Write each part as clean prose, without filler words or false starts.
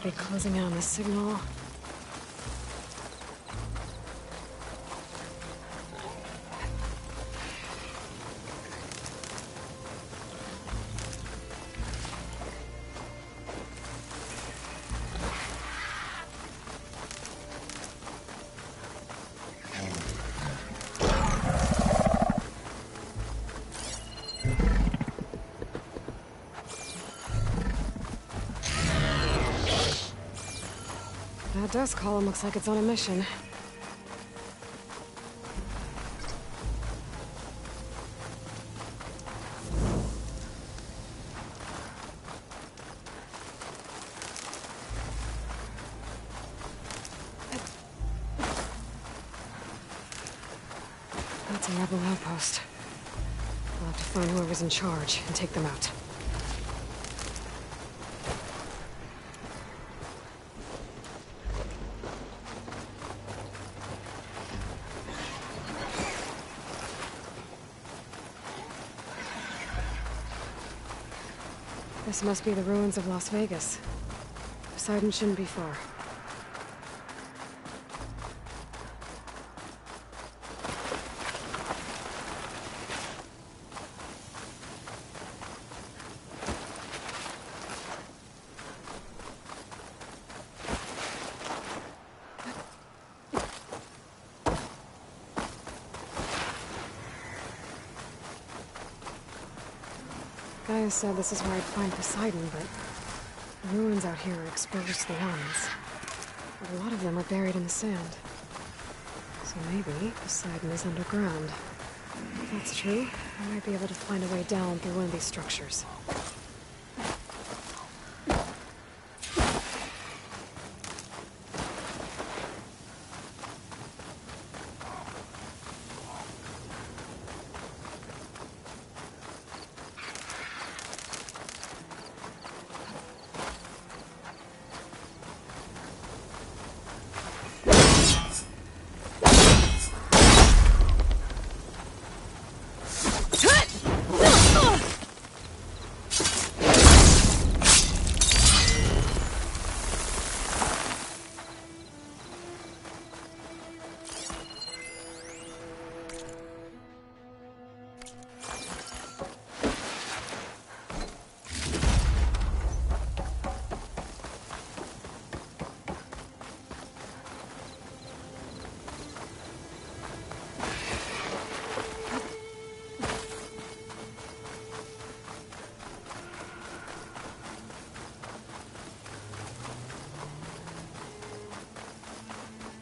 be closing in on the signal. That dust column looks like it's on a mission. That's a rebel outpost. We'll have to find whoever's in charge and take them out. This must be the ruins of Las Vegas. Poseidon shouldn't be far. Gaius said this is where I'd find Poseidon, but the ruins out here are exposed to the elements. But a lot of them are buried in the sand. So maybe Poseidon is underground. If that's true, I might be able to find a way down through one of these structures.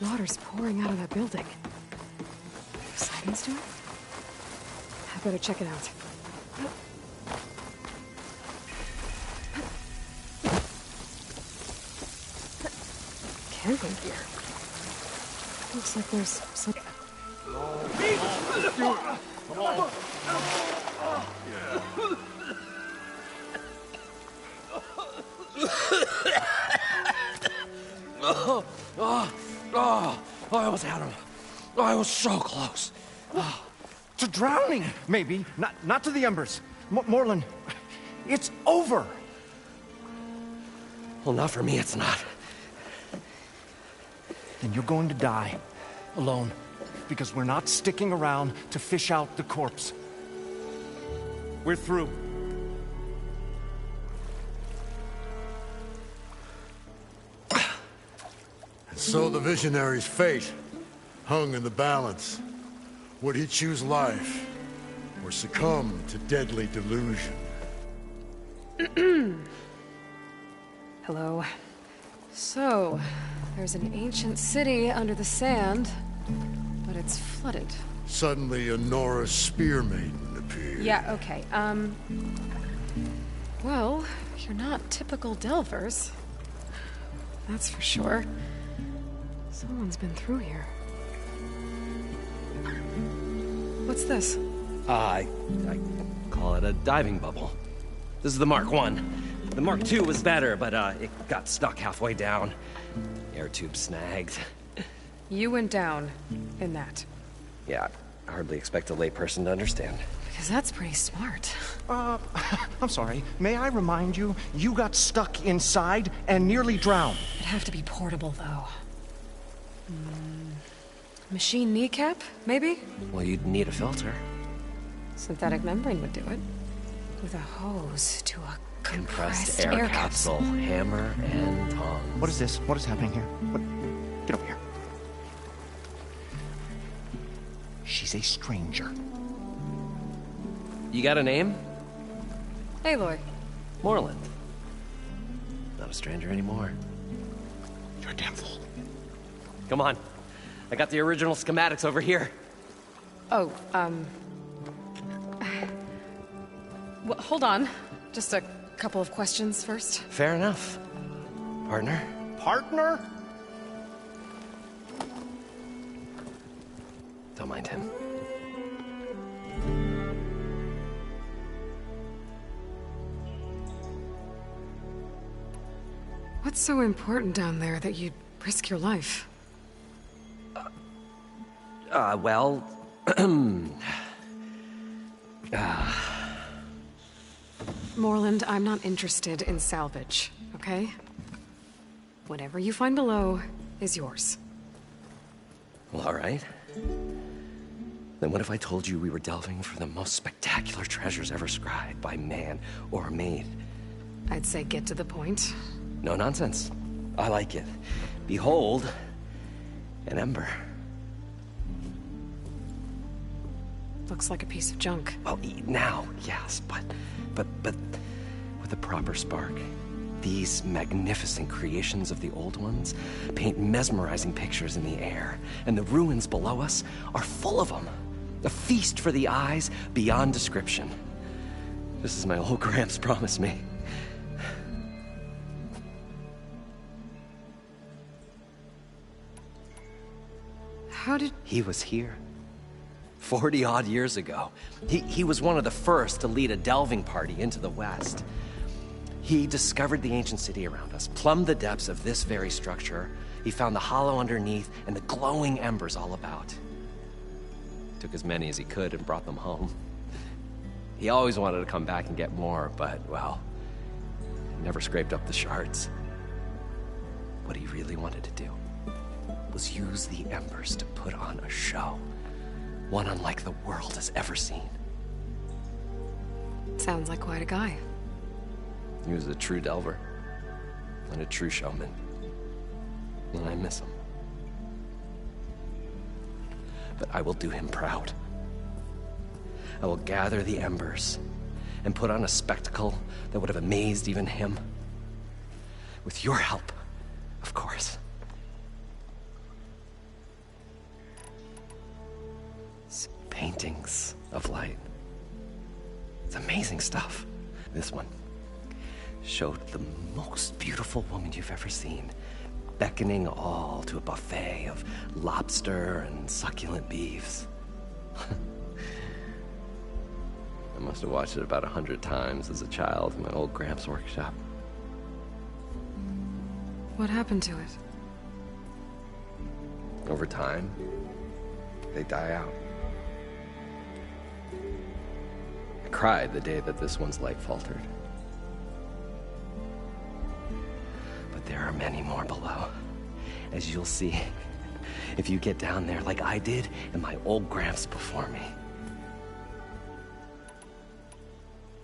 Water's pouring out of that building. Poseidon's doing? I better check it out. Camping gear. Looks like there's some... I almost had him. I was so close. To drowning, maybe. Not to the embers. Morlun, it's over. Well, not for me, it's not. Then you're going to die. Alone. Because we're not sticking around to fish out the corpse. We're through. So the visionary's fate hung in the balance. Would he choose life, or succumb to deadly delusion? Hello. So, there's an ancient city under the sand, but it's flooded. Suddenly a Norse spear maiden appeared. Yeah, okay, well, you're not typical Delvers. That's for sure. Someone's been through here. What's this? I call it a diving bubble. This is the Mark 1. The Mark 2 was better, but it got stuck halfway down. Air tube snagged. You went down in that. Yeah, I hardly expect a layperson to understand. Because that's pretty smart. I'm sorry. May I remind you, you got stuck inside and nearly drowned. It'd have to be portable, though. Machine kneecap, maybe? Well, you'd need a filter. Synthetic membrane would do it. With a hose to a Compressed air capsule, hammer, and tongs. What is this? What is happening here? What? Get over here. She's a stranger. You got a name? Aloy. Moreland. Not a stranger anymore. You're a damn fool. Come on. I got the original schematics over here. Oh, well, hold on. Just a couple of questions first. Fair enough. Partner? Partner? Don't mind him. What's so important down there that you'd risk your life? Well... Moreland, I'm not interested in salvage, okay? Whatever you find below is yours. Well, all right. Then what if I told you we were delving for the most spectacular treasures ever scribed by man or maid? I'd say get to the point. No nonsense. I like it. Behold, an ember. Looks like a piece of junk. Well, now, yes, but with a proper spark. These magnificent creations of the old ones paint mesmerizing pictures in the air, and the ruins below us are full of them. A feast for the eyes beyond description. Just as my old Gramps promised me. How did... He was here. 40-odd years ago. He was one of the first to lead a delving party into the West. He discovered the ancient city around us, plumbed the depths of this very structure. He found the hollow underneath and the glowing embers all about. Took as many as he could and brought them home. He always wanted to come back and get more, but, well, he never scraped up the shards. What he really wanted to do was use the embers to put on a show. One unlike the world has ever seen. Sounds like quite a guy. He was a true delver, and a true showman. And I miss him. But I will do him proud. I will gather the embers and put on a spectacle that would have amazed even him. With your help, of course. Paintings of light. It's amazing stuff. This one showed the most beautiful woman you've ever seen, beckoning all to a buffet of lobster and succulent beefs. I must have watched it about 100 times as a child in my old Gramps' workshop. What happened to it? Over time, they die out. I cried the day that this one's light faltered. But there are many more below, as you'll see if you get down there like I did and my old Gramps before me.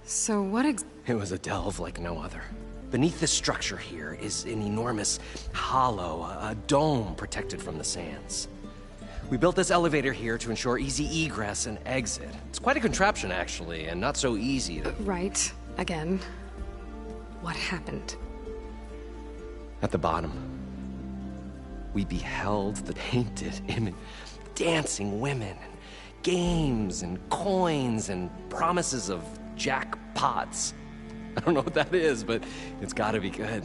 So what It was a delve like no other. Beneath this structure here is an enormous hollow, a dome protected from the sands. We built this elevator here to ensure easy egress and exit. It's quite a contraption, actually, and not so easy to... Right. Again. What happened? At the bottom, we beheld the painted image, dancing women, and games and coins and promises of jackpots. I don't know what that is, but it's gotta be good.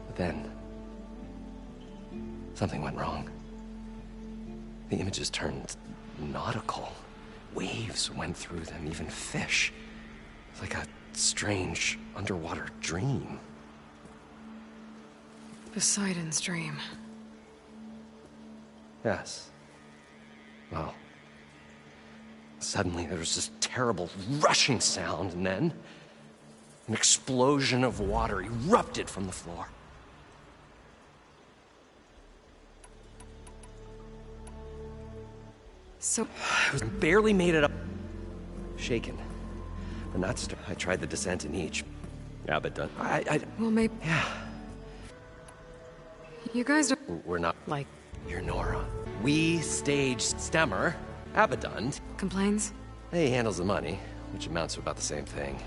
But then, something went wrong. The images turned nautical. Waves went through them, even fish. It's like a strange underwater dream. Poseidon's dream. Yes. Well, Suddenly, there was this terrible rushing sound, and then an explosion of water erupted from the floor. So, I barely made it up. Shaken. But not I tried the descent in each. Abaddon. well, maybe... Yeah. You guys don't... We're not... like... You're Nora. We staged Stemmer. Abaddon. complains? He handles the money, which amounts to about the same thing.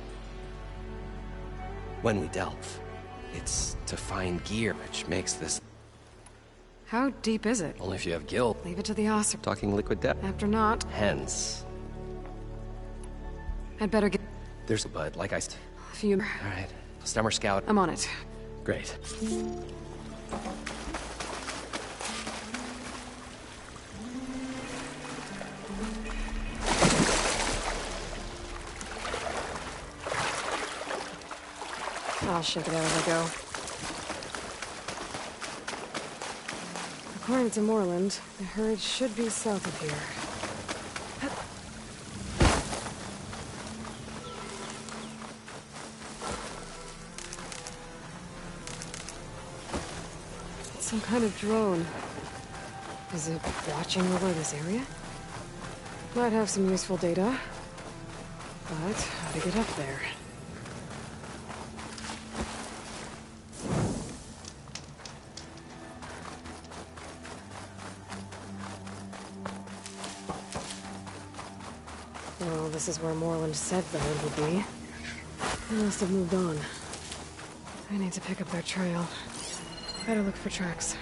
When we delve, it's to find gear, which makes this... How deep is it? Only if you have guild. Leave it to the Ossip. Talking liquid depth. After not, Hence. I'd better get... There's a bud, like I... a few... Alright. Stemmer Scout. I'm on it. Great. I'll shake it out as I go. According to Moreland, the herd should be south of here. It's some kind of drone. Is it watching over this area? Might have some useful data. But how to get up there? Well, this is where Moreland said the herd would be. They must have moved on. I need to pick up their trail. Better look for tracks.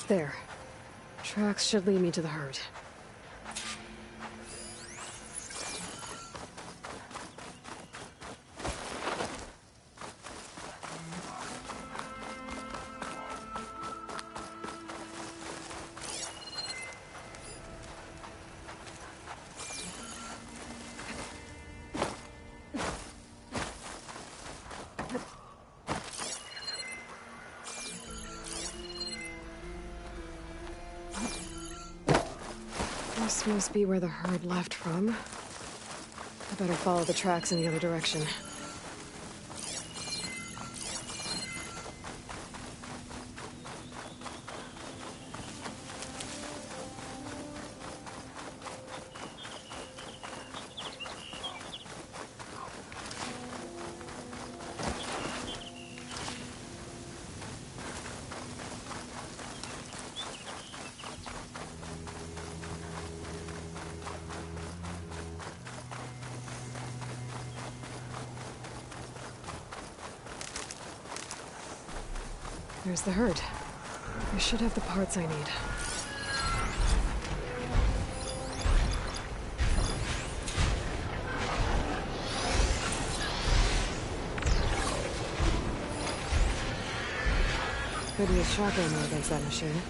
There. Tracks should lead me to the herd. This must be where the herd left from. I better follow the tracks in the other direction. There's the herd. I should have the parts I need. Could use shock ammo against that machine.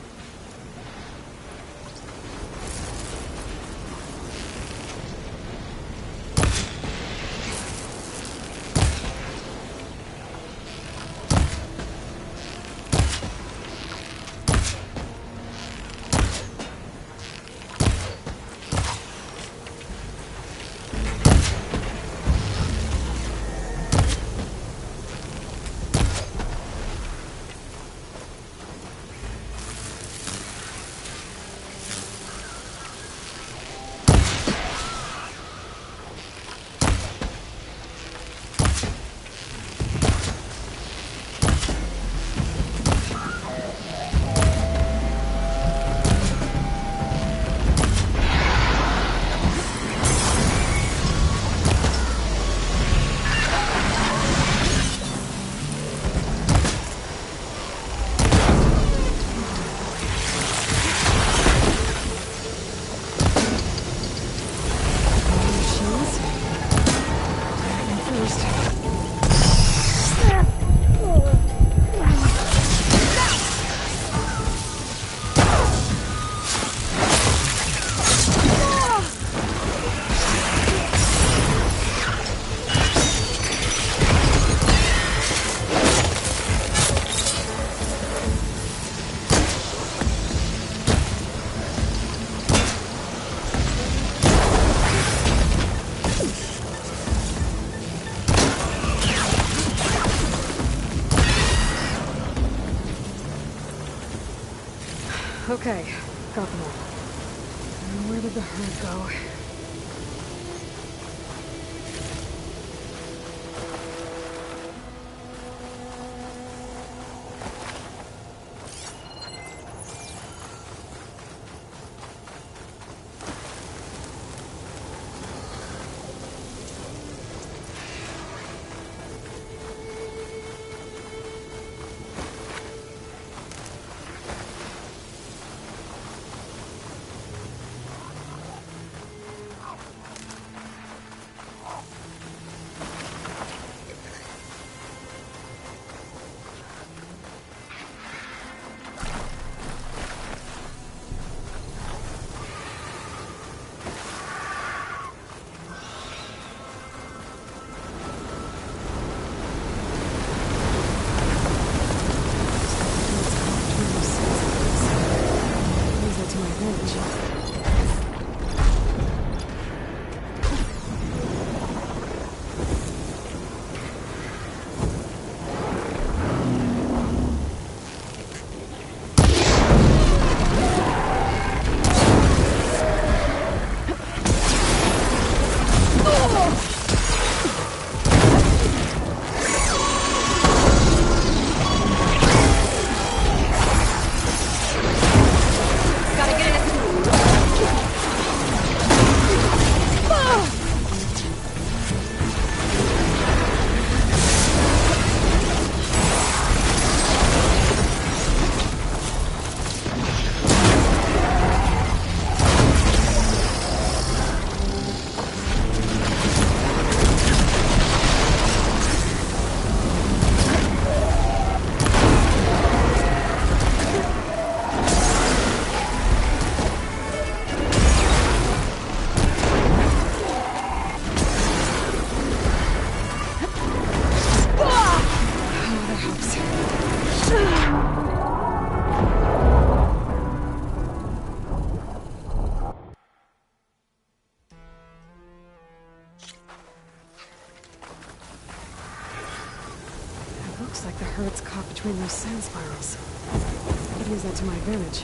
Okay, got them all. And where did the herd go? Looks like the herd's caught between those sand spirals. I could use that to my advantage.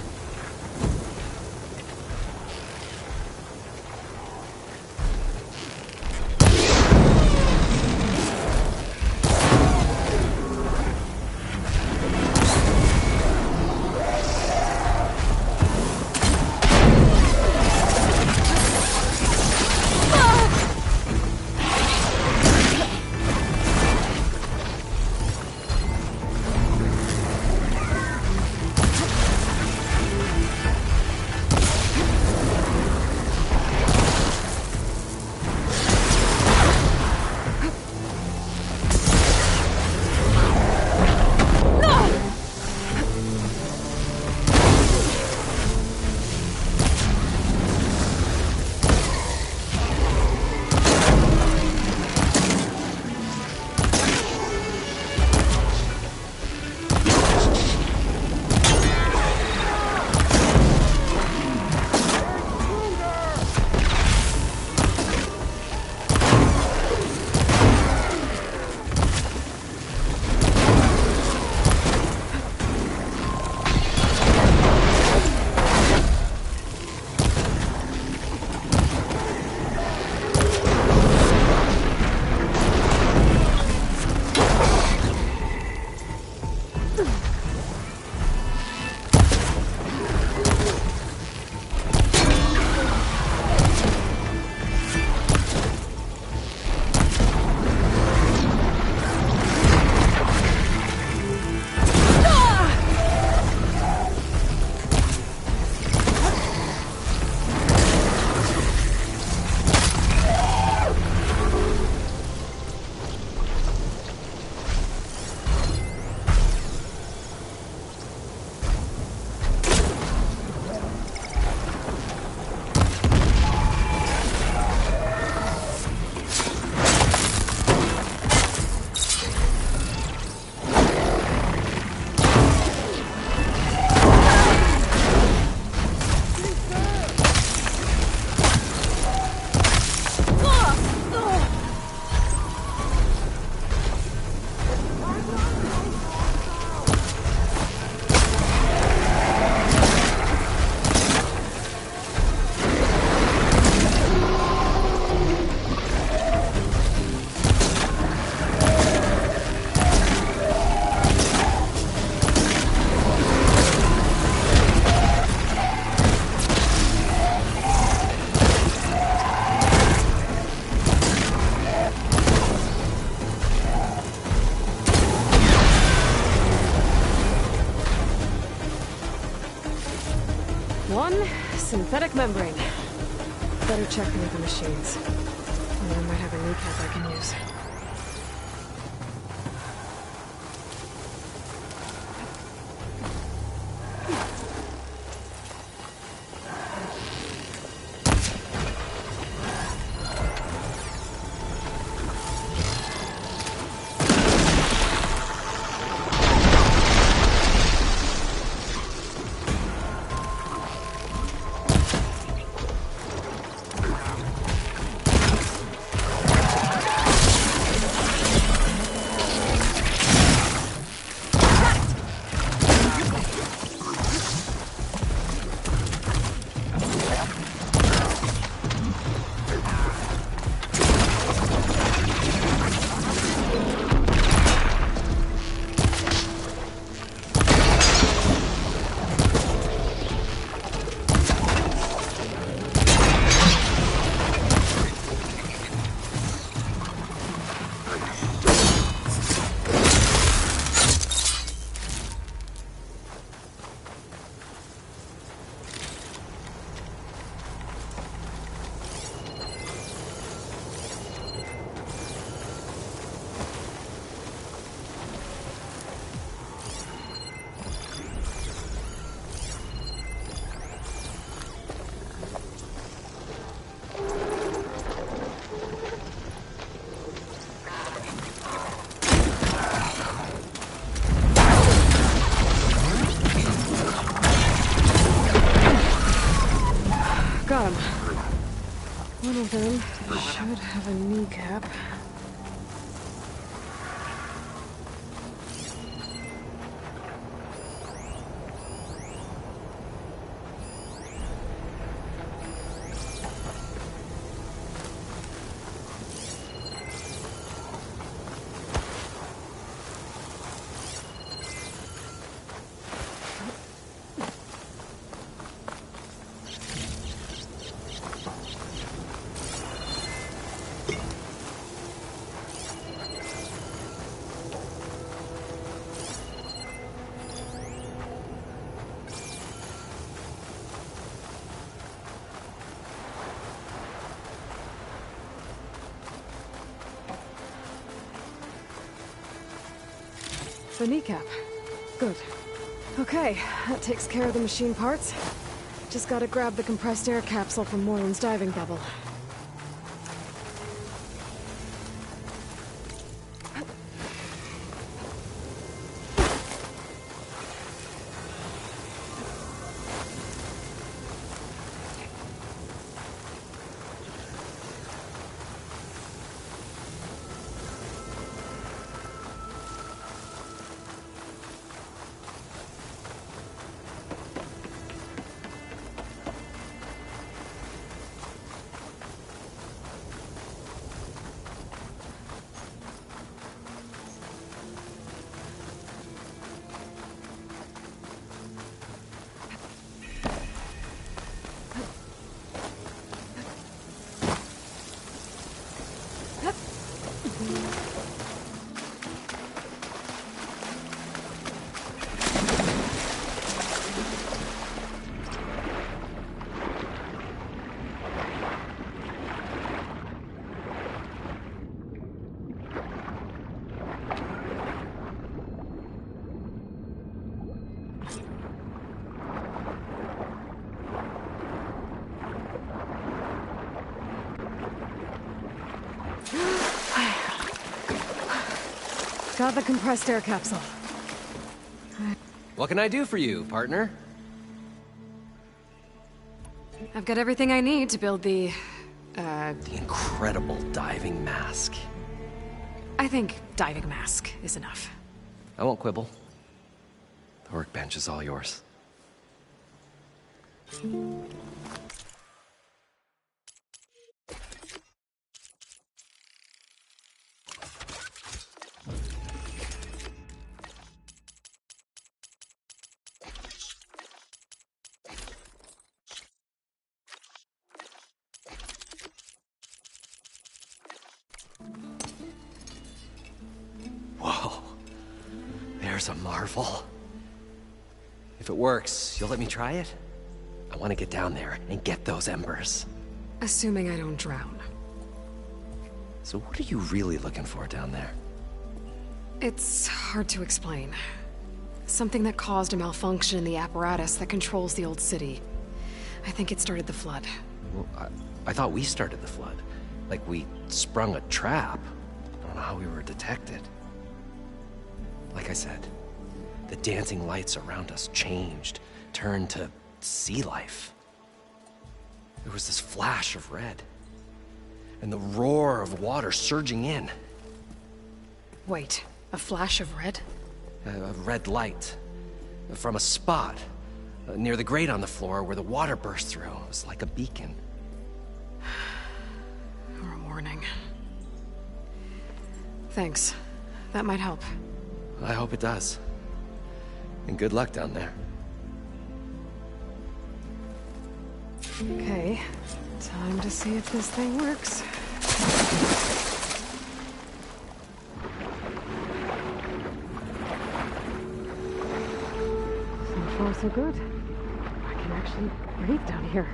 One synthetic membrane. Better check the other machines. I might have a kneecap I can use. Got him. One of them should have a kneecap. The kneecap. Good. Okay, that takes care of the machine parts. Just gotta grab the compressed air capsule from Moylan's diving bubble. Got the compressed air capsule. What can I do for you, partner? I've got everything I need to build the incredible diving mask. I think diving mask is enough. I won't quibble. The workbench is all yours. Whoa. There's a marvel. If it works, you'll let me try it? I want to get down there and get those embers. Assuming I don't drown. So what are you really looking for down there? It's hard to explain. Something that caused a malfunction in the apparatus that controls the old city. I think it started the flood. Well, I thought we started the flood. Like we sprung a trap. I don't know how we were detected. Like I said, the dancing lights around us changed, turned to sea life. There was this flash of red, and the roar of water surging in. Wait, a flash of red? A red light from a spot near the grate on the floor where the water burst through. It was like a beacon. Or a warning. Thanks. That might help. I hope it does. And good luck down there. Okay, time to see if this thing works. So far, so good. I can actually breathe down here.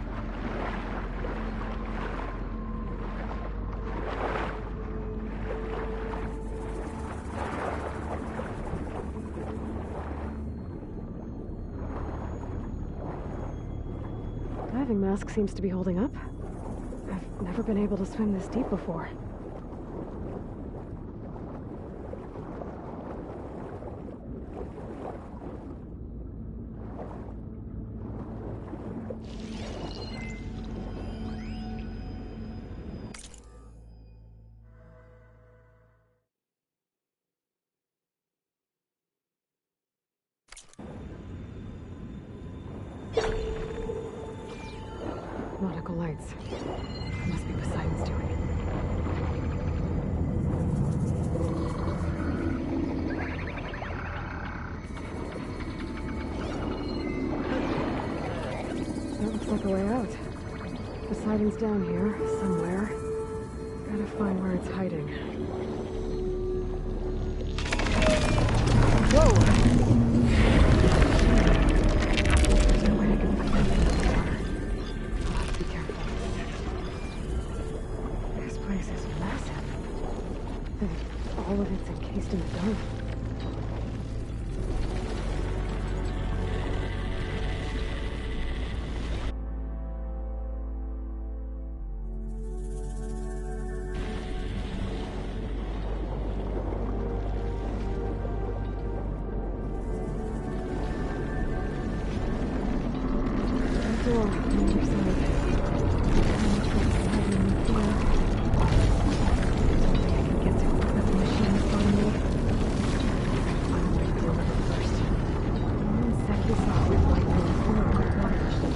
Diving mask seems to be holding up. I've never been able to swim this deep before. Nautical lights. Must be Poseidon's doing. That looks like a way out. Poseidon's down here, somewhere. Gotta find where it's hiding. Whoa! There's no way I can find it in the water. I'll have to be careful. This place is massive. And all of it's encased in a dome. Door on the other side. Get to it without the machine spotting me. Find a way to deal with it first. And then set this off with light from the corner of the water machine.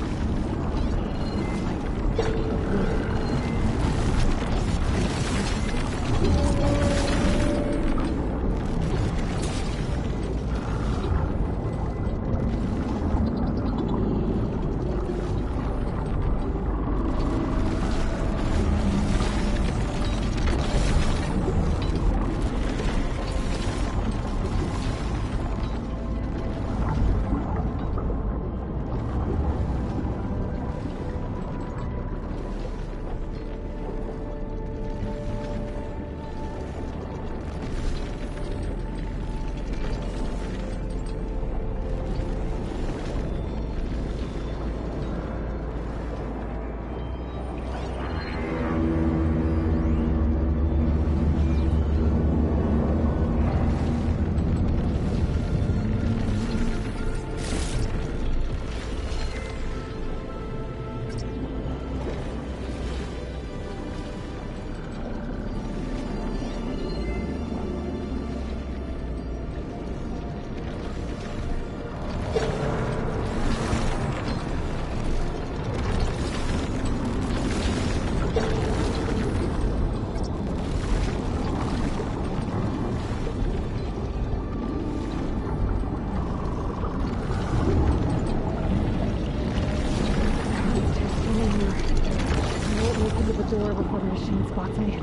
The door before the machine spots me.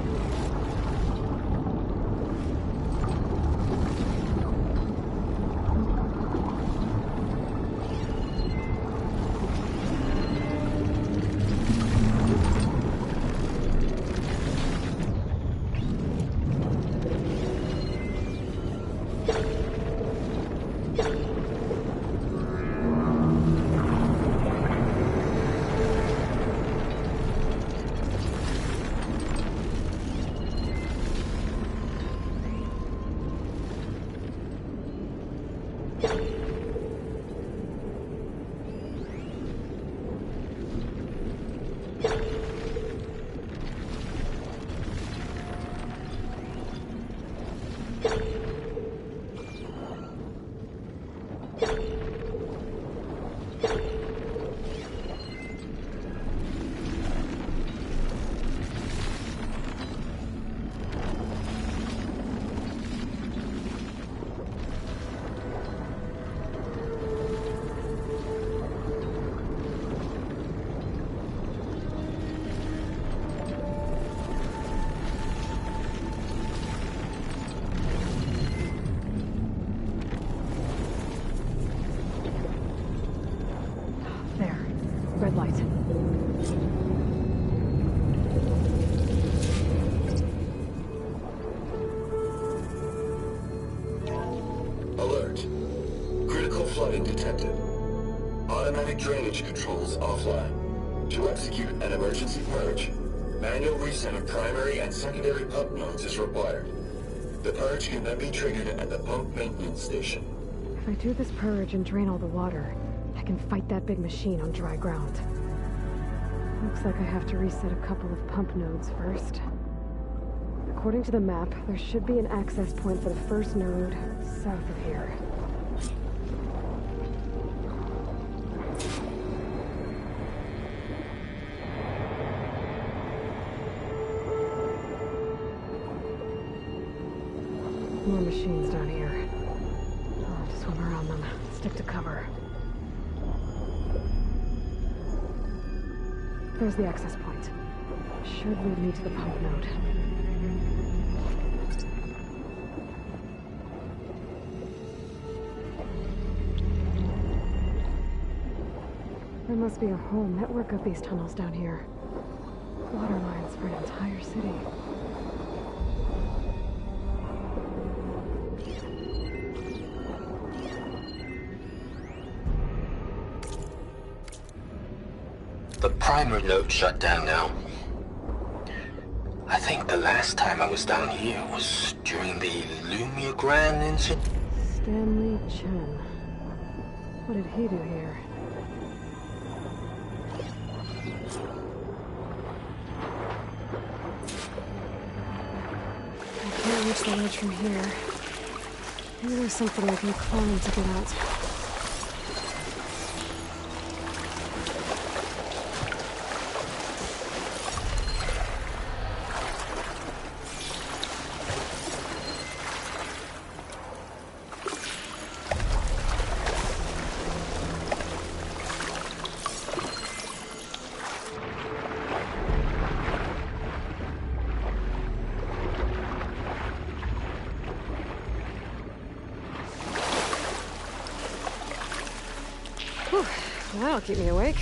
Red light. Alert. Critical flooding detected. Automatic drainage controls offline. To execute an emergency purge, manual reset of primary and secondary pump nodes is required. The purge can then be triggered at the pump maintenance station. If I do this purge and drain all the water, I can fight that big machine on dry ground. Looks like I have to reset a couple of pump nodes first. According to the map, there should be an access point for the first node south of here. More machines down here. I'll have to swim around them. Stick to cover. There's the access point. Should lead me to the pump node. There must be a whole network of these tunnels down here. Water lines for an entire city. The primer node shut down now. I think the last time I was down here was during the Lumia Grand incident. Stanley Chen. What did he do here? I can't reach the ledge from here. Maybe there's something I can climb to get out. That'll keep me awake.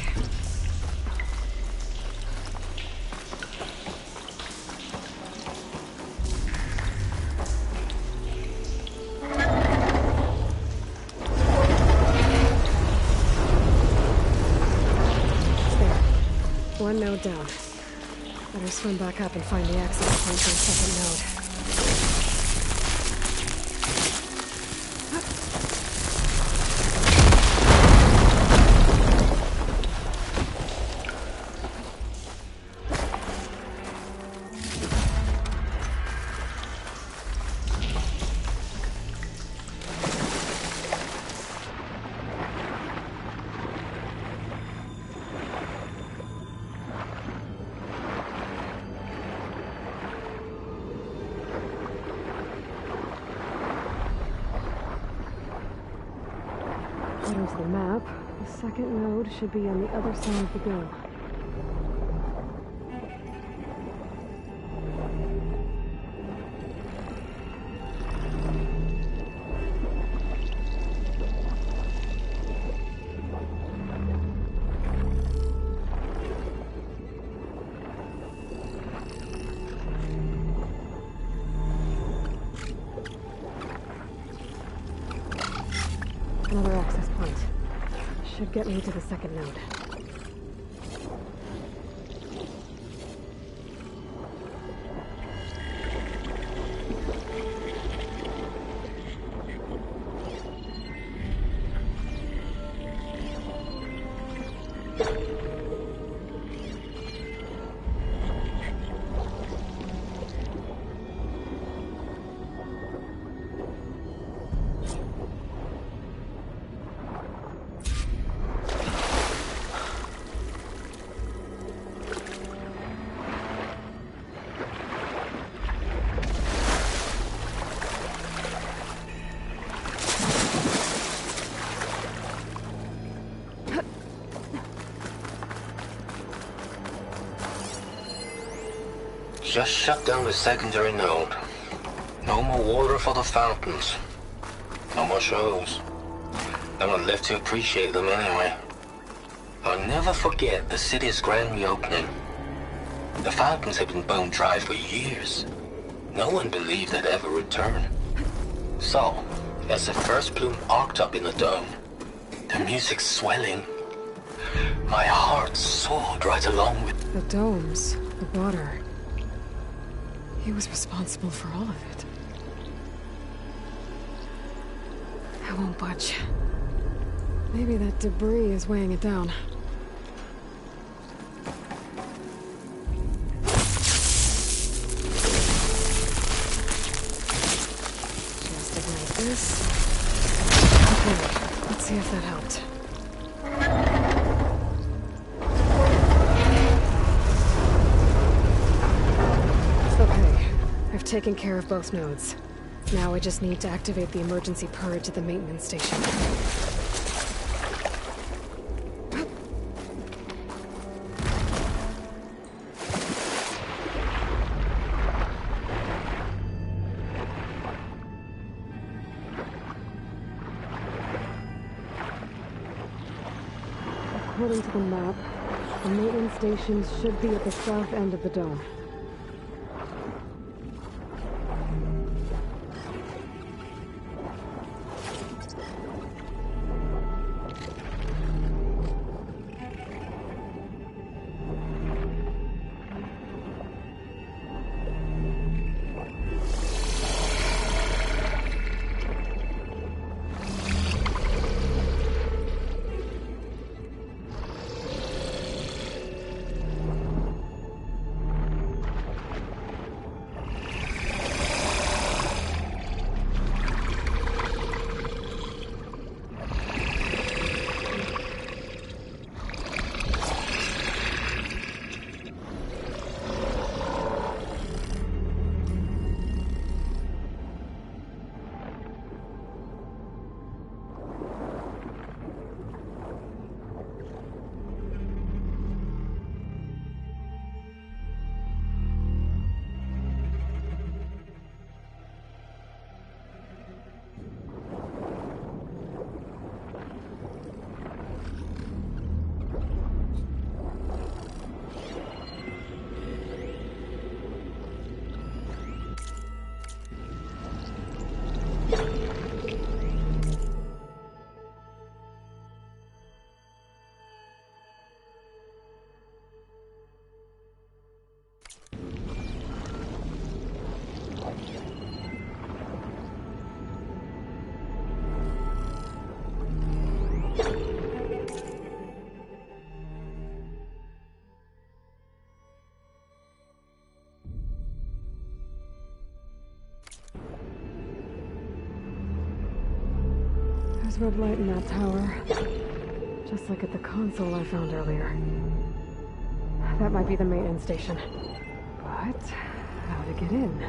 There. One node down. Better swim back up and find the access point to the second node. According to the map, the second node should be on the other side of the dome. Another access point. Should get me to the second node. Just shut down the secondary node. No more water for the fountains. No more shows. No one left to appreciate them anyway. I'll never forget the city's grand reopening. The fountains had been bone dry for years. No one believed they'd ever return. So, as the first plume arced up in the dome, the music swelling, my heart soared right along with... The domes, the water. He was responsible for all of it. I won't budge. Maybe that debris is weighing it down. Just ignite this. Okay, let's see if that helped. Okay, I've taken care of both nodes. Now I just need to activate the emergency purge at the maintenance station. According to the map, the maintenance stations should be at the south end of the dome. There's red light in that tower. Just like at the console I found earlier. That might be the maintenance station. But how to get in?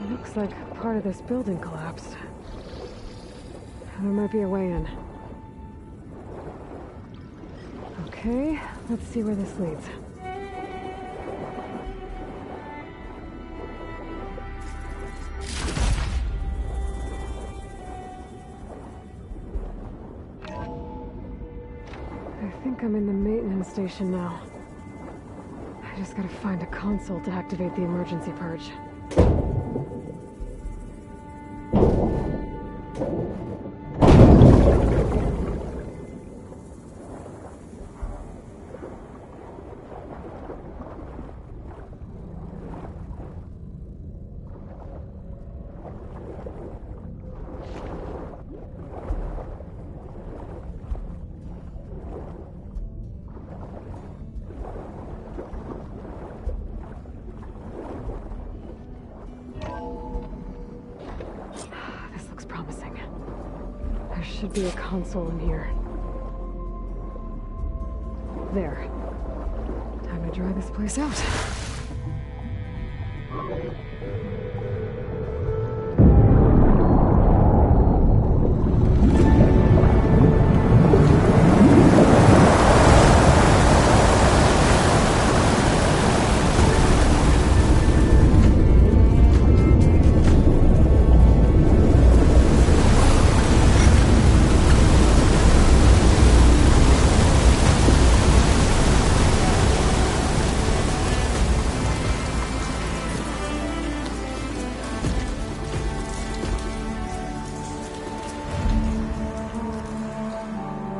Looks like part of this building collapsed. There might be a way in. Okay, let's see where this leads. I'm in the maintenance station now. I just gotta find a console to activate the emergency purge. Should be a console in here. There. Time to dry this place out.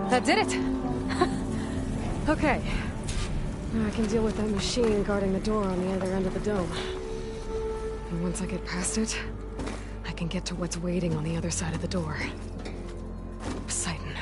That did it! Okay. Now I can deal with that machine guarding the door on the other end of the dome. And once I get past it, I can get to what's waiting on the other side of the door. Poseidon.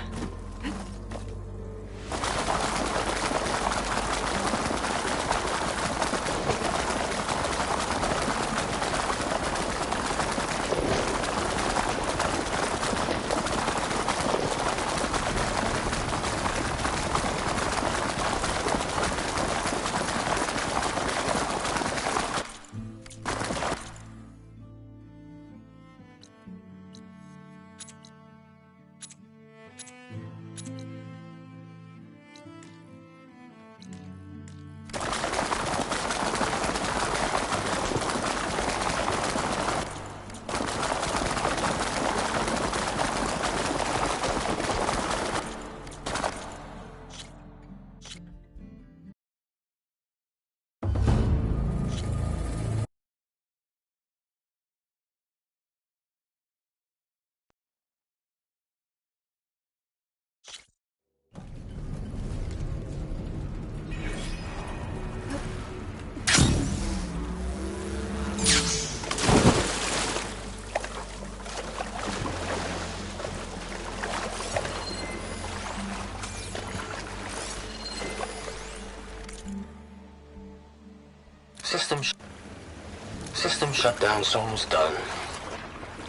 System shutdown's almost done.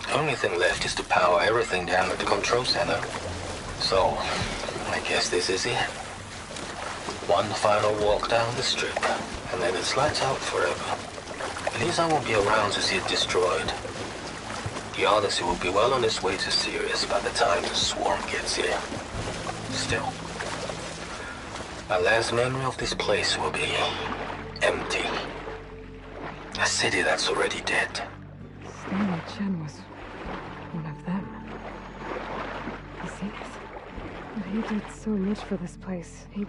The only thing left is to power everything down at the control center. So, I guess this is it. One final walk down the strip, and then it's lights out forever. At least I won't be around to see it destroyed. The Odyssey will be well on its way to Sirius by the time the swarm gets here. Still, my last memory of this place will be empty. A city that's already dead. Stanley Chen was one of them. You see this? But he did so much for this place. He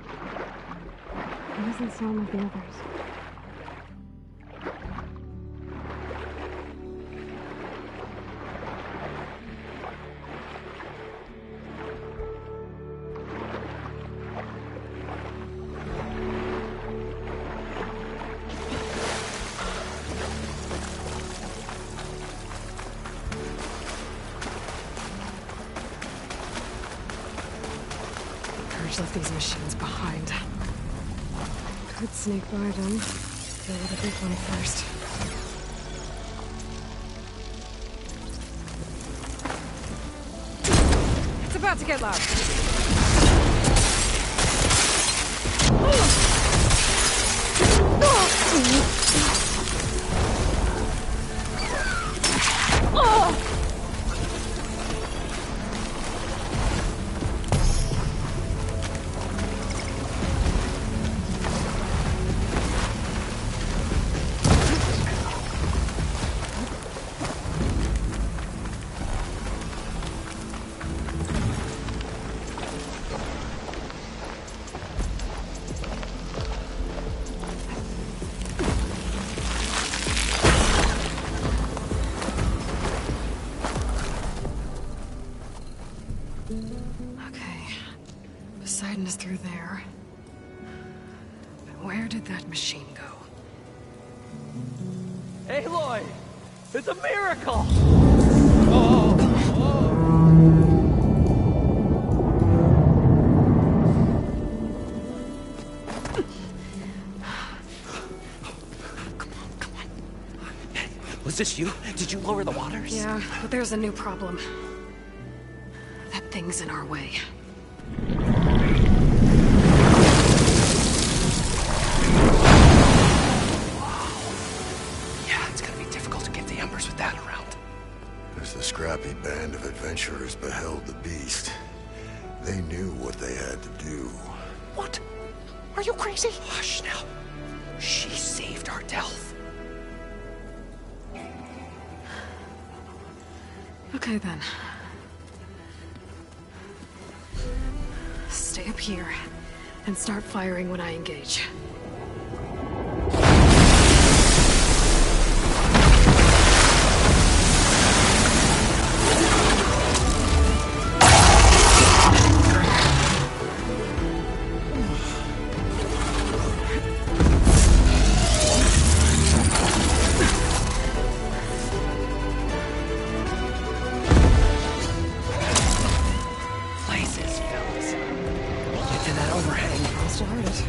doesn't sound like the others. Left these machines behind. Could sneak by them. Deal with the big one first. It's about to get loud. Where did that machine go? Aloy! It's a miracle! Was this you? Did you lower the waters? Yeah, but there's a new problem. That thing's in our way. Yeah, it's gonna be difficult to get the Embers with that around. As the scrappy band of adventurers beheld the beast, they knew what they had to do. What? Are you crazy? Hush now. She saved our Delph. Okay then. Stay up here and start firing when I engage. Places, fellas. Get to that overhang. I'll start it.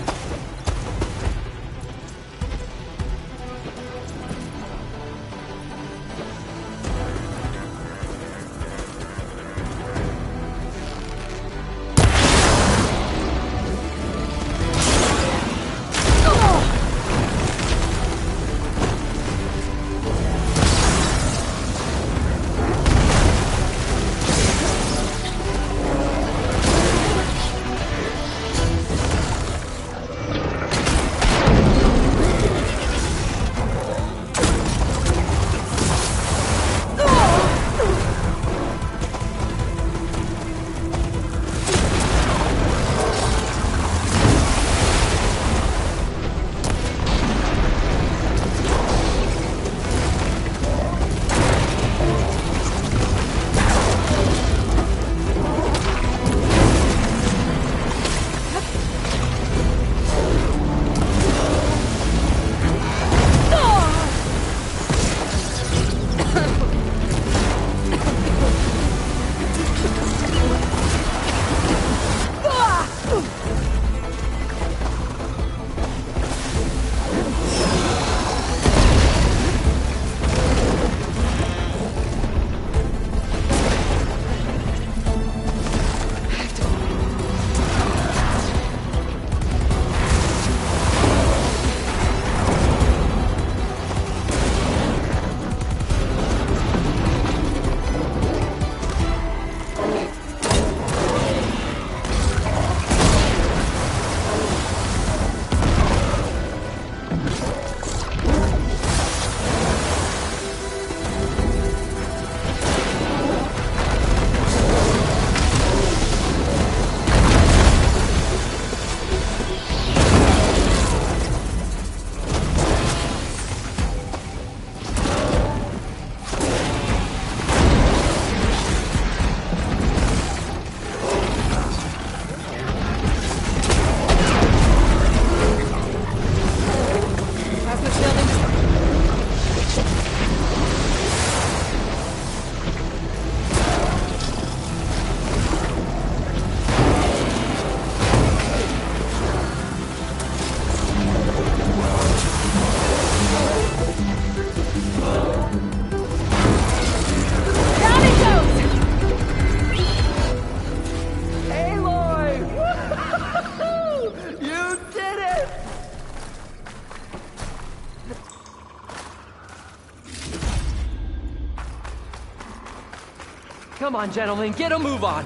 Come on, gentlemen, get a move on.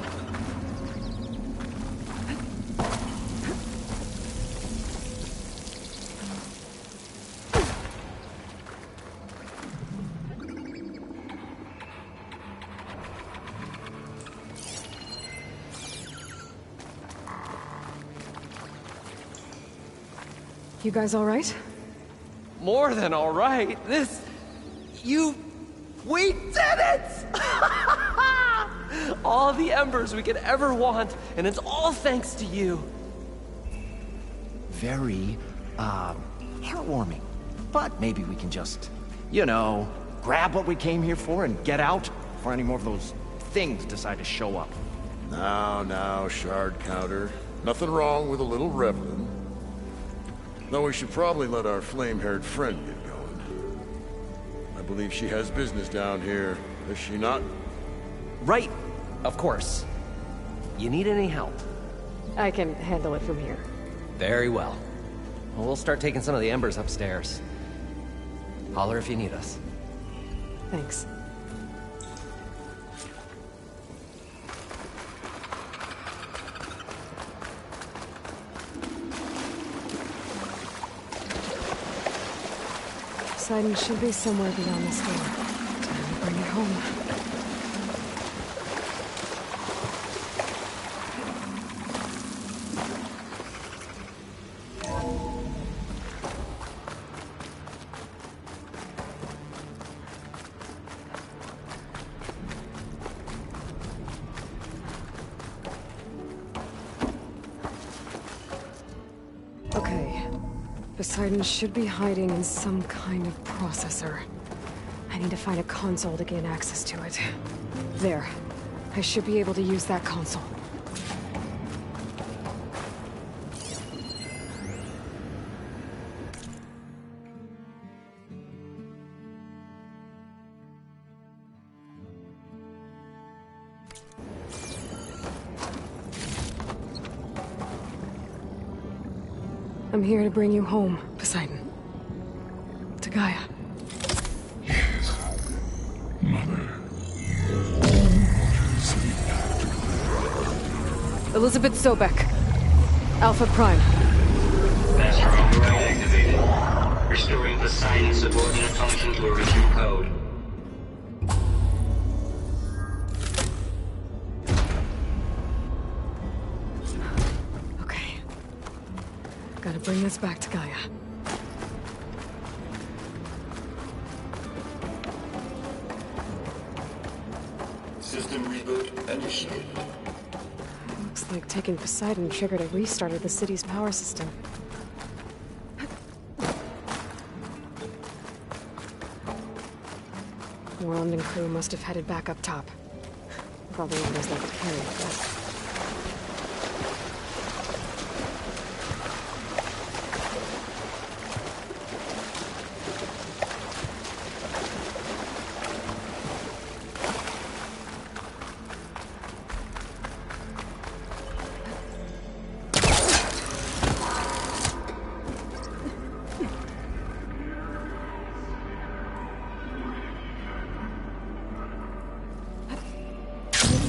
You guys all right? More than all right. We did it! All the embers we could ever want, and it's all thanks to you. Very heartwarming. But maybe we can just, you know, grab what we came here for and get out before any more of those things decide to show up. Now, Shard Counter. Nothing wrong with a little reveling. Though we should probably let our flame-haired friend get going. I believe she has business down here, does she not? Right, of course. You need any help? I can handle it from here. Very well. Well, we'll start taking some of the embers upstairs. Holler if you need us. Thanks. Poseidon should be somewhere beyond this door. Time to bring it home. Okay. Poseidon should be hiding in some kind of processor. I need to find a console to gain access to it. There. I should be able to use that console. I'm here to bring you home, Poseidon. To Gaia. Yes, Mother. Elizabeth Sobek. Alpha Prime. Master override activated. Restoring Poseidon's subordinate function to original code. Okay. Gotta bring this back to Gaia. System reboot initiated. Looks like taking Poseidon triggered a restart of the city's power system. Worland and crew must have headed back up top. Probably others left to carry it.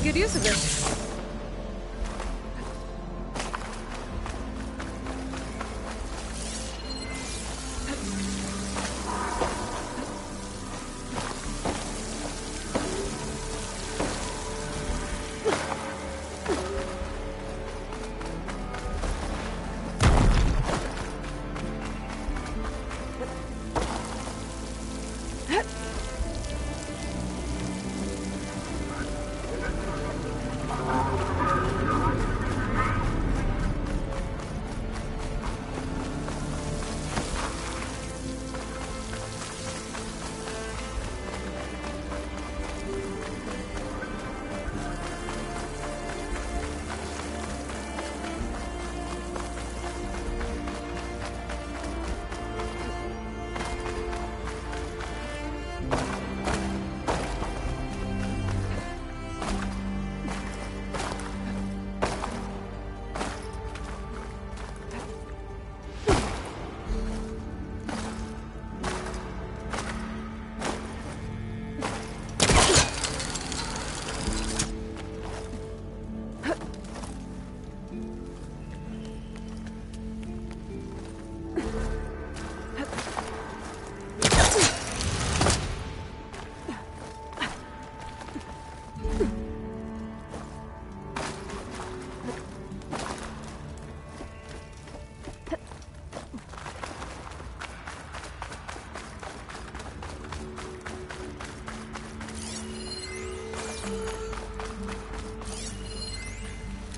Good use of this.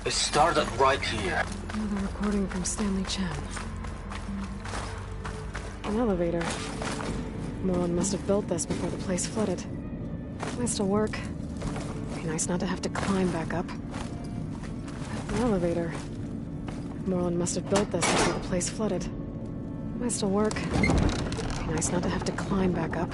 It started right here. Another recording from Stanley Chen. An elevator. Morlund must have built this before the place flooded. Might still work. Be nice not to have to climb back up. An elevator. Morlund must have built this before the place flooded. Might still work. Be nice not to have to climb back up.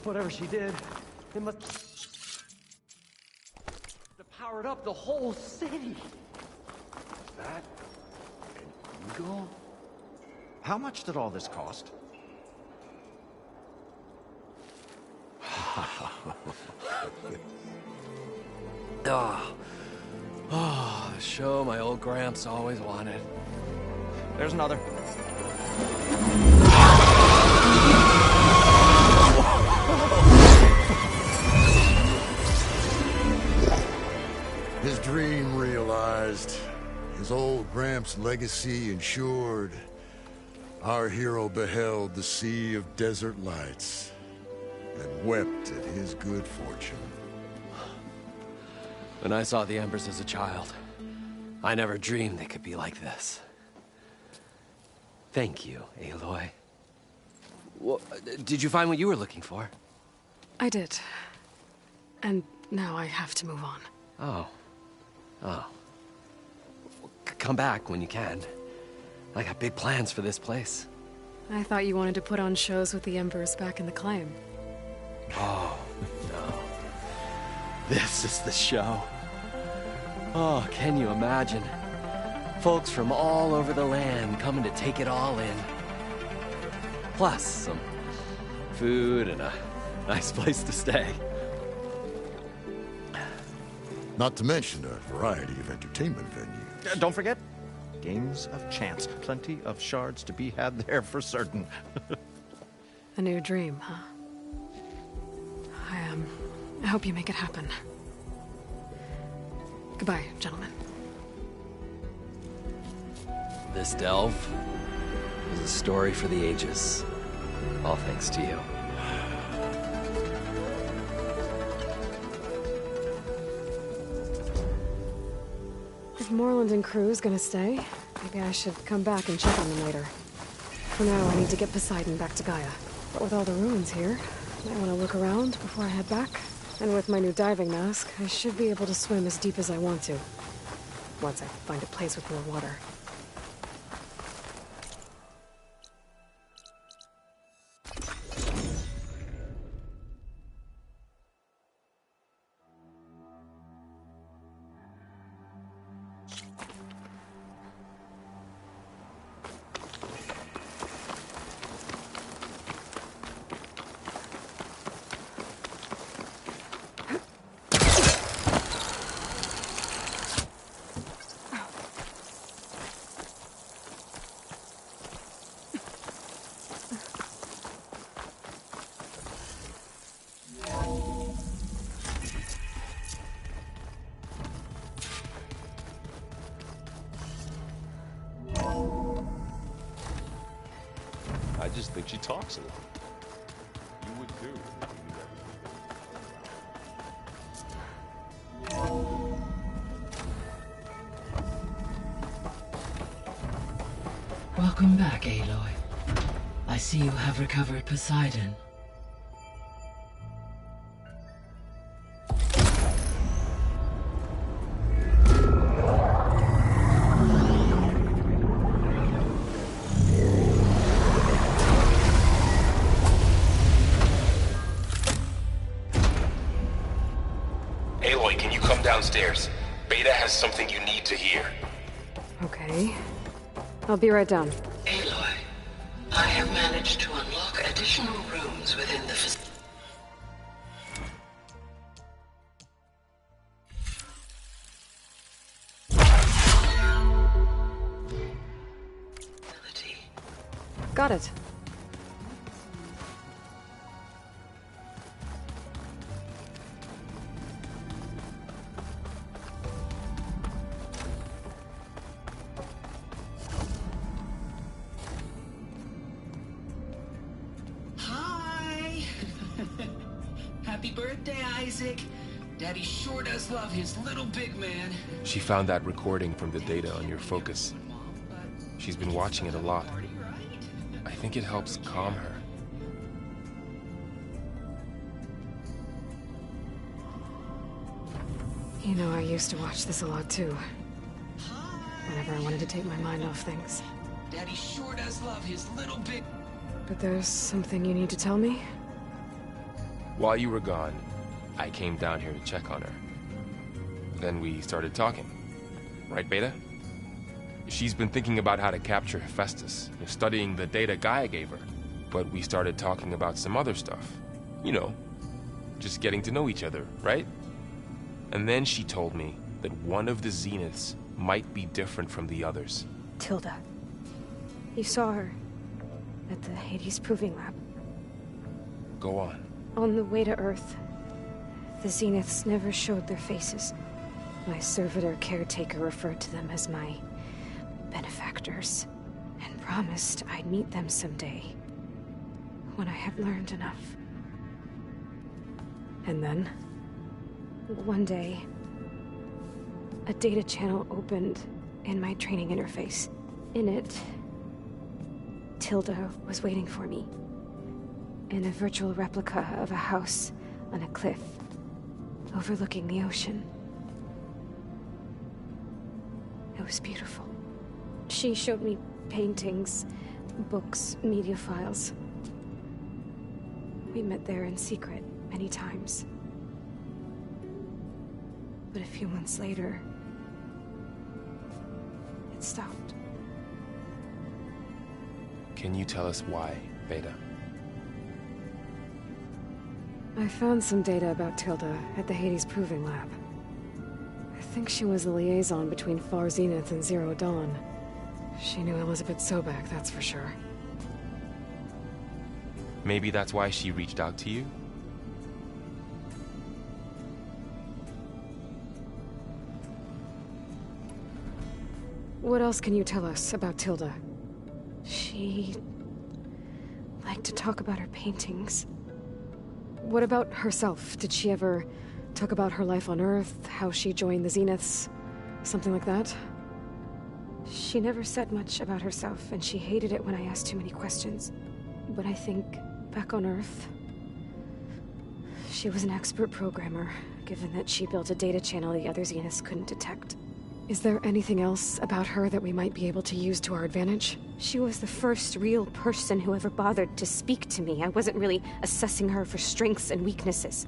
Whatever she did, it must have powered up the whole city. That an eagle? How much did all this cost? The show my old Gramps always wanted. There's another. His dream realized. His old Gramps' legacy ensured. Our hero beheld the sea of desert lights and wept at his good fortune. When I saw the Embers as a child, I never dreamed they could be like this. Thank you, Aloy. Did you find what you were looking for? I did. And now I have to move on. Oh. Come back when you can. I got big plans for this place. I thought you wanted to put on shows with the Embers back in the Claim. Oh, no. This is the show. Oh, can you imagine? Folks from all over the land coming to take it all in. Plus, some food and a nice place to stay. Not to mention a variety of entertainment venues. Don't forget, games of chance. Plenty of shards to be had there for certain. A new dream, huh? I hope you make it happen. Goodbye, gentlemen. This delve is a story for the ages. All thanks to you. If Morlund and crew's gonna stay, maybe I should come back and check on them later. For now, I need to get Poseidon back to Gaia. But with all the ruins here, I might want to look around before I head back. And with my new diving mask, I should be able to swim as deep as I want to. Once I find a place with more water. I just think she talks a lot. You would too. Welcome back, Aloy. I see you have recovered Poseidon. Aloy, can you come downstairs? Beta has something you need to hear. Okay. I'll be right down. Aloy, I have managed to unlock additional rooms within the facility. Got it. Isaac. Daddy sure does love his little big man. She found that recording from the data on your focus. She's been watching it a lot. I think it helps calm her. You know, I used to watch this a lot too. Whenever I wanted to take my mind off things. Daddy sure does love his little big... But there's something you need to tell me? While you were gone, I came down here to check on her. Then we started talking. Right, Beta? She's been thinking about how to capture Hephaestus, studying the data Gaia gave her. But we started talking about some other stuff. You know, just getting to know each other, right? And then she told me that one of the Zeniths might be different from the others. Tilda. You saw her at the Hades Proving Lab. Go on. On the way to Earth, the Zeniths never showed their faces. My servitor caretaker referred to them as my benefactors, and promised I'd meet them someday, when I had learned enough. And then? One day, a data channel opened in my training interface. In it, Tilda was waiting for me, in a virtual replica of a house on a cliff, overlooking the ocean. It was beautiful. She showed me paintings, books, media files. We met there in secret many times. But a few months later, it stopped. Can you tell us why, Beta? I found some data about Tilda at the Hades Proving Lab. I think she was a liaison between Far Zenith and Zero Dawn. She knew Elizabeth Sobek, that's for sure. Maybe that's why she reached out to you? What else can you tell us about Tilda? She liked to talk about her paintings. What about herself? Did she ever talk about her life on Earth, how she joined the Zeniths, something like that? She never said much about herself, and she hated it when I asked too many questions. But I think, back on Earth, she was an expert programmer, given that she built a data channel the other Zeniths couldn't detect. Is there anything else about her that we might be able to use to our advantage? She was the first real person who ever bothered to speak to me. I wasn't really assessing her for strengths and weaknesses.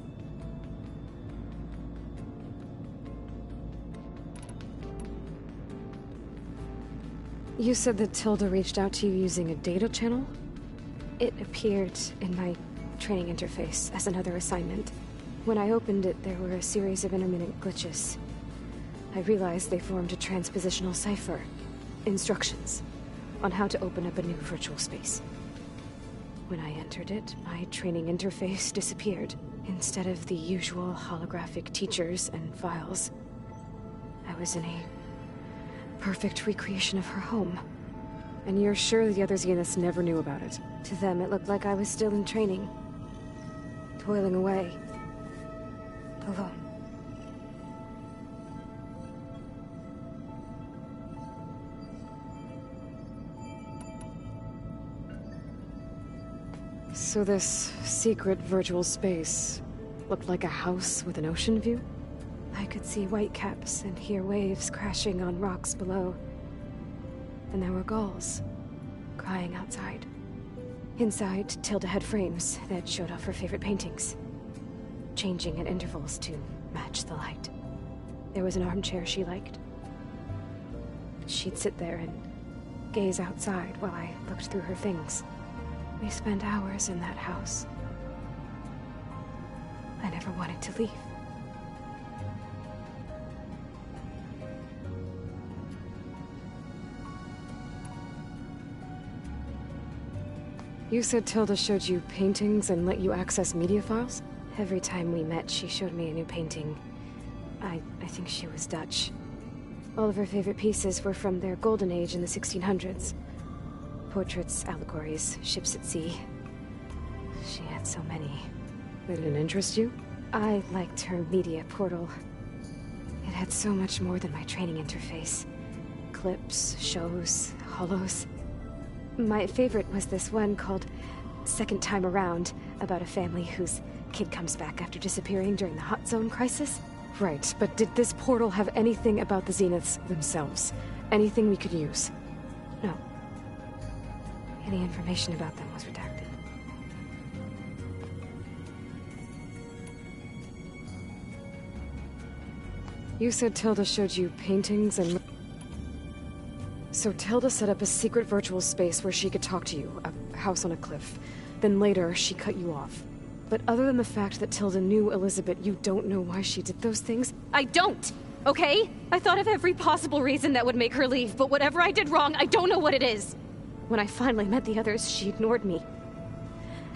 You said that Tilda reached out to you using a data channel? It appeared in my training interface as another assignment. When I opened it, there were a series of intermittent glitches. I realized they formed a transpositional cipher. Instructions on how to open up a new virtual space. When I entered it, my training interface disappeared. Instead of the usual holographic teachers and files, I was in a perfect recreation of her home. And you're sure the other Zeniths never knew about it? To them, it looked like I was still in training. Toiling away. Alone. So this secret virtual space looked like a house with an ocean view? I could see whitecaps and hear waves crashing on rocks below. And there were gulls crying outside. Inside, Tilda had frames that showed off her favorite paintings, changing at intervals to match the light. There was an armchair she liked. She'd sit there and gaze outside while I looked through her things. We spent hours in that house. I never wanted to leave. You said Tilda showed you paintings and let you access media files? Every time we met, she showed me a new painting. I think she was Dutch. All of her favorite pieces were from their golden age in the 1600s. Portraits, allegories, ships at sea. She had so many. They didn't interest you? I liked her media portal. It had so much more than my training interface. Clips, shows, holos. My favorite was this one called Second Time Around, about a family whose kid comes back after disappearing during the Hot Zone crisis. Right, but did this portal have anything about the Zeniths themselves? Anything we could use? No. Any information about them was redacted. You said Tilda showed you paintings and... So Tilda set up a secret virtual space where she could talk to you, a house on a cliff. Then later, she cut you off. But other than the fact that Tilda knew Elizabeth, you don't know why she did those things? I don't! Okay? I thought of every possible reason that would make her leave, but whatever I did wrong, I don't know what it is! When I finally met the others, she ignored me.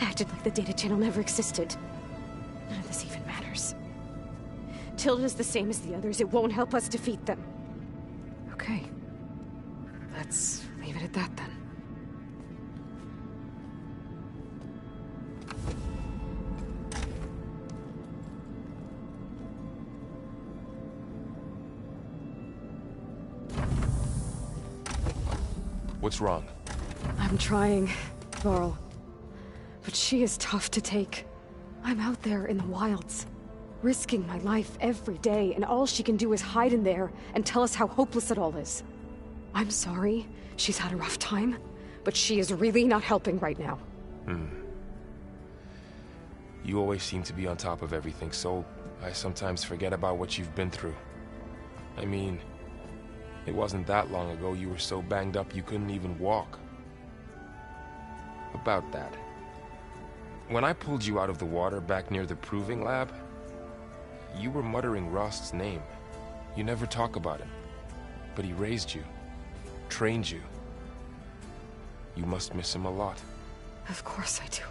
Acted like the data channel never existed. None of this even matters. Tilda's the same as the others. It won't help us defeat them. Okay. Let's leave it at that then. What's wrong? I'm trying, Varl. But she is tough to take. I'm out there in the wilds, risking my life every day, and all she can do is hide in there and tell us how hopeless it all is. I'm sorry, she's had a rough time, but she is really not helping right now. You always seem to be on top of everything, so I sometimes forget about what you've been through. I mean, it wasn't that long ago you were so banged up you couldn't even walk. About that. When I pulled you out of the water back near the proving lab, you were muttering Rost's name. You never talk about him. But he raised you, trained you. You must miss him a lot. Of course I do.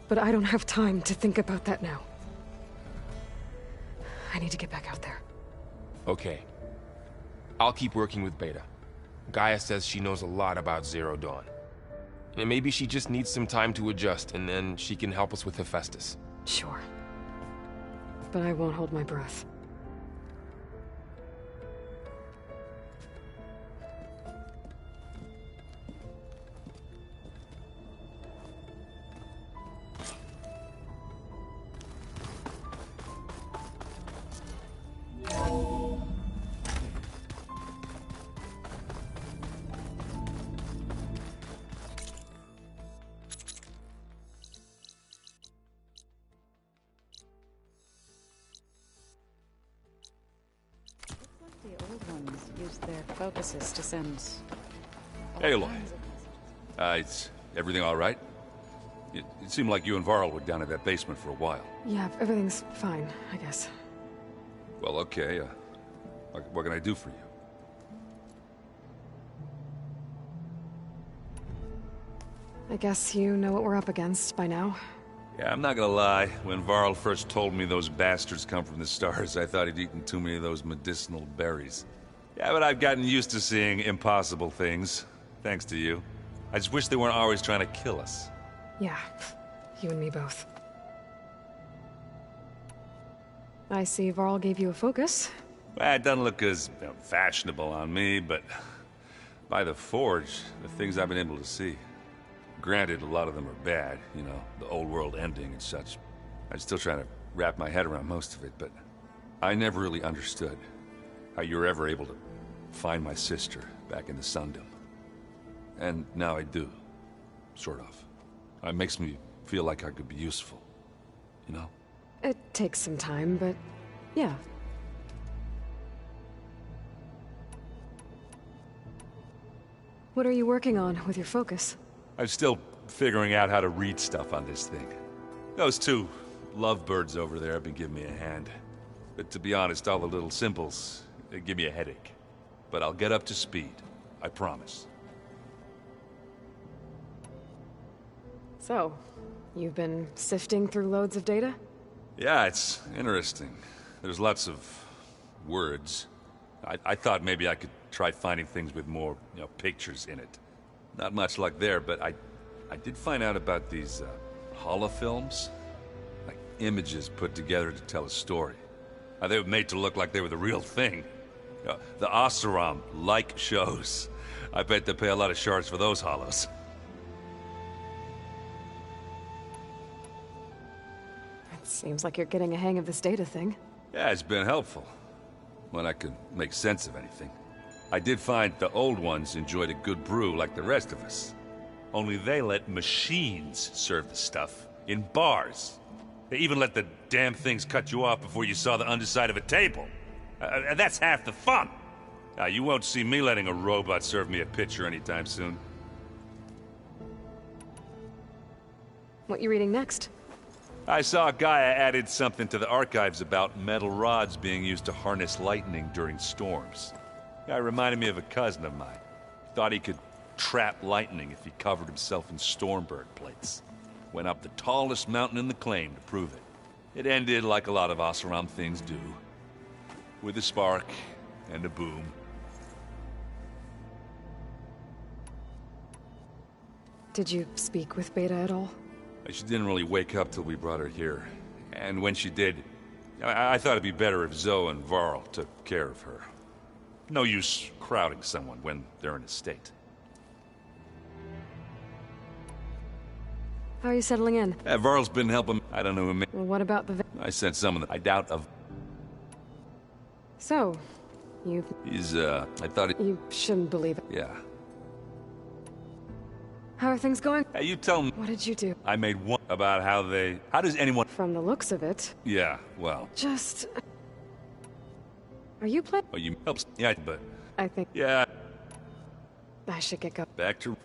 But I don't have time to think about that now. I need to get back out there. Okay. I'll keep working with Beta. Gaia says she knows a lot about Zero Dawn. And maybe she just needs some time to adjust, and then she can help us with Hephaestus. Sure. But I won't hold my breath. Focuses to send... Aloy. Is everything all right? It seemed like you and Varl were down in that basement for a while. Yeah, everything's fine, I guess. Well, okay. What can I do for you? I guess you know what we're up against by now. Yeah, I'm not gonna lie. When Varl first told me those bastards come from the stars, I thought he'd eaten too many of those medicinal berries. Yeah, but I've gotten used to seeing impossible things, thanks to you. I just wish they weren't always trying to kill us. Yeah, you and me both. I see Varl gave you a focus. Well, it doesn't look as fashionable on me, but by the Forge, the things I've been able to see. Granted, a lot of them are bad, you know, the old world ending and such. I'm still trying to wrap my head around most of it, but I never really understood how you were ever able to find my sister back in the Sundom. And now I do. Sort of. It makes me feel like I could be useful. You know? It takes some time, but yeah. What are you working on with your focus? I'm still figuring out how to read stuff on this thing. Those two lovebirds over there have been giving me a hand. But to be honest, all the little symbols, they give me a headache. But I'll get up to speed. I promise. So, you've been sifting through loads of data? Yeah, it's interesting. There's lots of words. I thought maybe I could try finding things with more, pictures in it. Not much luck there, but I did find out about these holofilms. Like images put together to tell a story. They were made to look like they were the real thing. The Oseram like shows. I bet they pay a lot of shards for those hollows. It seems like you're getting a hang of this data thing. Yeah, it's been helpful. When I could make sense of anything. I did find the old ones enjoyed a good brew like the rest of us. Only they let machines serve the stuff in bars. They even let the damn things cut you off before you saw the underside of a table. That's half the fun. Now, you won't see me letting a robot serve me a pitcher anytime soon. What you reading next? I saw Gaia added something to the archives about metal rods being used to harness lightning during storms. Guy reminded me of a cousin of mine. Thought he could trap lightning if he covered himself in Stormbird plates. Went up the tallest mountain in the claim to prove it. It ended like a lot of Oseram things do. With a spark and a boom. Did you speak with Beta at all? She didn't really wake up till we brought her here. And when she did, I thought it'd be better if Zoe and Varl took care of her. No use crowding someone when they're in a state. How are you settling in? Varl's been helping. I don't know who. Well, what about the... I sent some of them. I doubt of... So, you... He's, I thought he... You shouldn't believe it. Yeah. How are things going? Hey, you tell me. What did you do? I made one about how they... How does anyone... From the looks of it. Yeah, well... Just... Are you playing? Oh, you helps. Yeah, but... I think... Yeah. I should get going. Back to...